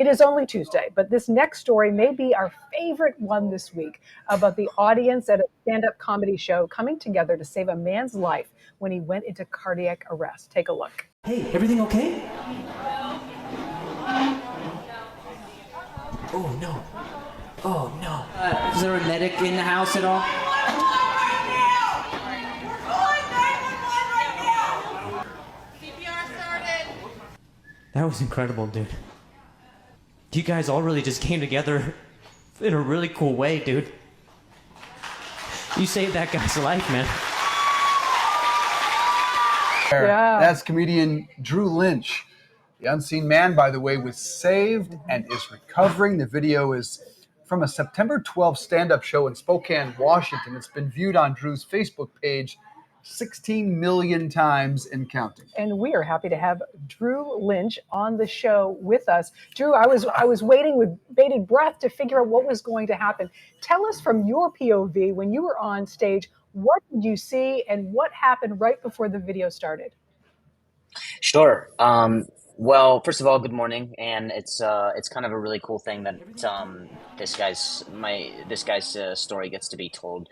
It is only Tuesday, but this next story may be our favorite one this week about the audience at a stand up comedy show coming together to save a man's life when he went into cardiac arrest. Take a look. Hey, everything okay? Oh no. Oh no. Is there a medic in the house at all? That was incredible, dude. You guys all really just came together in a really cool way, dude. You saved that guy's life, man. Yeah. That's comedian Drew Lynch. The unseen man, by the way, was saved and is recovering. The video is from a September 12th stand-up show in Spokane, Washington. It's been viewed on Drew's Facebook page 16 million times and counting. And we are happy to have Drew Lynch on the show with us. Drew, I was waiting with bated breath to figure out what was going to happen. Tell us from your POV, when you were on stage, what did you see and what happened right before the video started? Sure. Well, first of all, good morning, and it's kind of a really cool thing that this guy's story gets to be told.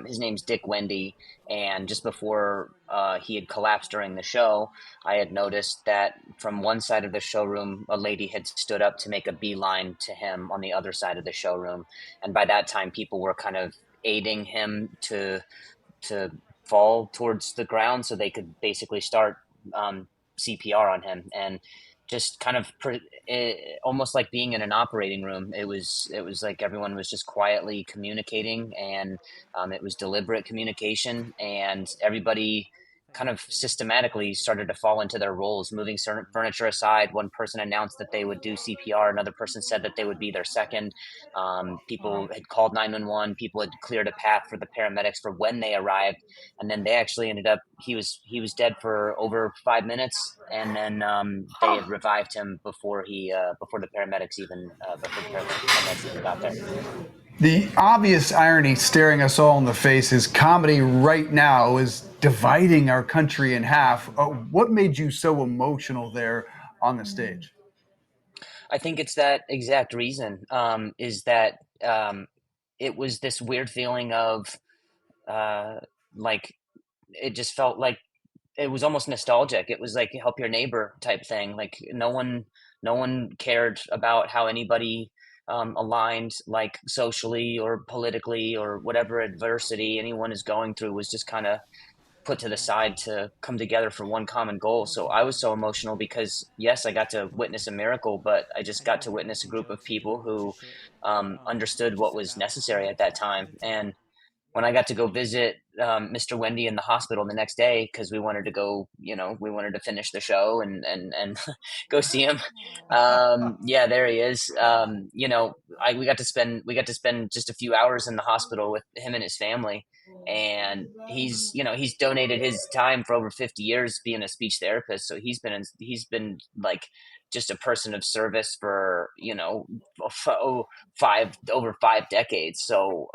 His name's Dick Wendy, and just before he had collapsed during the show, I had noticed that from one side of the showroom, a lady had stood up to make a beeline to him on the other side of the showroom, and by that time, people were kind of aiding him to fall towards the ground so they could basically start CPR on him, and just kind of almost like being in an operating room. It was like everyone was just quietly communicating, and it was deliberate communication, and everybody kind of systematically started to fall into their roles, moving certain furniture aside. One person announced that they would do CPR. Another person said that they would be their second. People had called 911. People had cleared a path for the paramedics for when they arrived. And then they actually ended up, he was dead for over 5 minutes. And then they had revived him before the paramedics even got there. The obvious irony staring us all in the face is comedy right now is dividing our country in half. What made you so emotional there on the stage? I think it's that exact reason, is that it was this weird feeling of like, it just felt like it was almost nostalgic. It was like help your neighbor type thing. Like no one cared about how anybody aligned, like socially or politically or whatever adversity anyone is going through was just kind of put to the side to come together for one common goal. So I was so emotional because yes, I got to witness a miracle, but I just got to witness a group of people who understood what was necessary at that time. And when I got to go visit Mr. Wendy in the hospital the next day, because we wanted to go, we wanted to finish the show and go see him. Yeah, there he is. We got to spend just a few hours in the hospital with him and his family. And he's donated his time for over 50 years being a speech therapist. So he's been like just a person of service for over 5 decades. So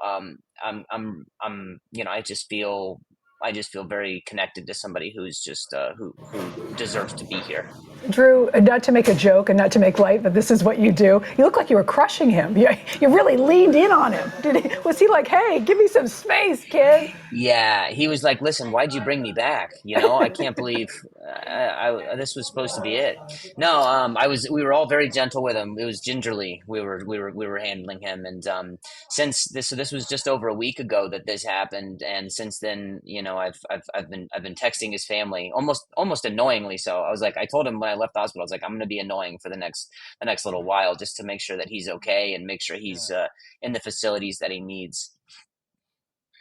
I just feel very connected to somebody who's just who deserves to be here. Drew, not to make a joke and not to make light, but this is what you do. You look like you were crushing him. You really leaned in on him. Was he like, hey, give me some space, kid? Yeah, he was like, listen, why'd you bring me back? I can't believe this was supposed to be it. No, we were all very gentle with him. It was gingerly. We were handling him. And so this was just over a week ago that this happened. And since then, I've been texting his family almost annoyingly. So I was like, I told him when I left the hospital, I was like, I'm going to be annoying for the next little while just to make sure that he's okay and make sure he's in the facilities that he needs.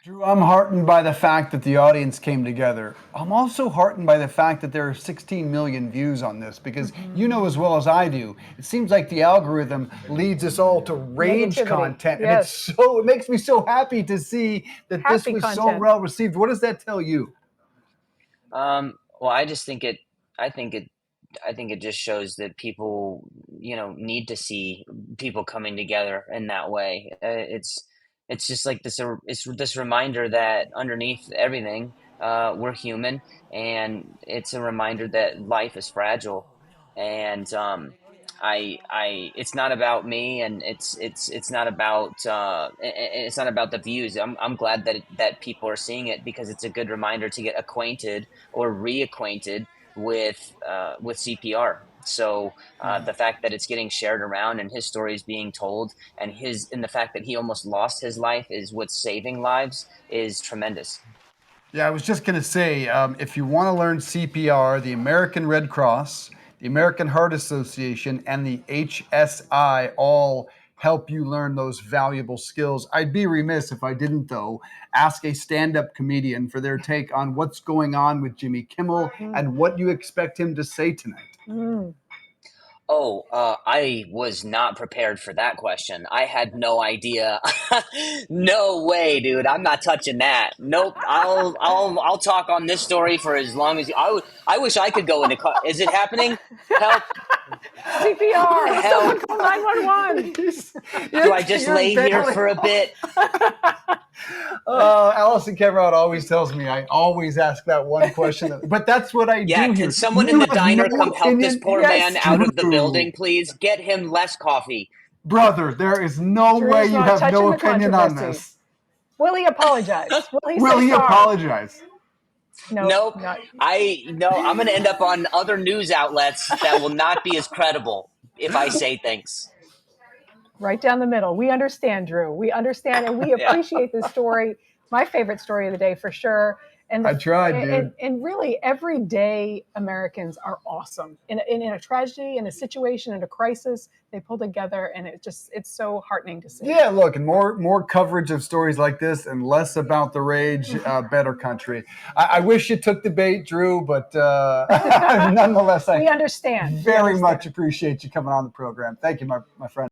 Drew, I'm heartened by the fact that the audience came together. I'm also heartened by the fact that there are 16 million views on this because you know as well as I do, it seems like the algorithm leads us all to rage Negativity. content. Yes. And it makes me so happy to see that this was so content. well received. What does that tell you? Well, I think it just shows that people, need to see people coming together in that way. It's just like this reminder that underneath everything, we're human, and it's a reminder that life is fragile. And it's not about me, and it's not about it's not about the views. I'm glad that people are seeing it, because it's a good reminder to get acquainted or reacquainted with CPR. So the fact that it's getting shared around and his story is being told, and the fact that he almost lost his life is what's saving lives, is tremendous. Yeah, I was just going to say, if you want to learn CPR, the American Red Cross, the American Heart Association, and the HSI all help you learn those valuable skills. I'd be remiss if I didn't, though, ask a stand-up comedian for their take on what's going on with Jimmy Kimmel and what you expect him to say tonight. Mm. Oh, I was not prepared for that question. I had no idea. No way, dude. I'm not touching that. Nope. I'll talk on this story for as long as I wish I could go into. Is it happening? Help! CPR. Someone Help! call 911. Do I just lay here for a bit? Allison Cameron always tells me I always ask that one question, but that's what I Yeah, do here. can someone You in the have diner no come help this opinion? poor Yes, man out of the Drew. building, please? Get him less coffee. Brother, there is no Drew's way you not have touching no the opinion on controversy. this. Will he apologize? Will he Will say he sorry? apologize? No, Nope. not I'm going to end up on other news outlets that will not be as credible if I say things. right down the middle. We understand, Drew. We understand, and we Yeah. appreciate this story. My favorite story of the day for sure. And I tried, dude. And really, everyday Americans are awesome. In a tragedy, in a situation, in a crisis, they pull together, and it's so heartening to see. Yeah, look, and more coverage of stories like this and less about the rage, better country. I wish you took the bait, Drew, but nonetheless, We understand. very much appreciate you coming on the program. Thank you, my friend.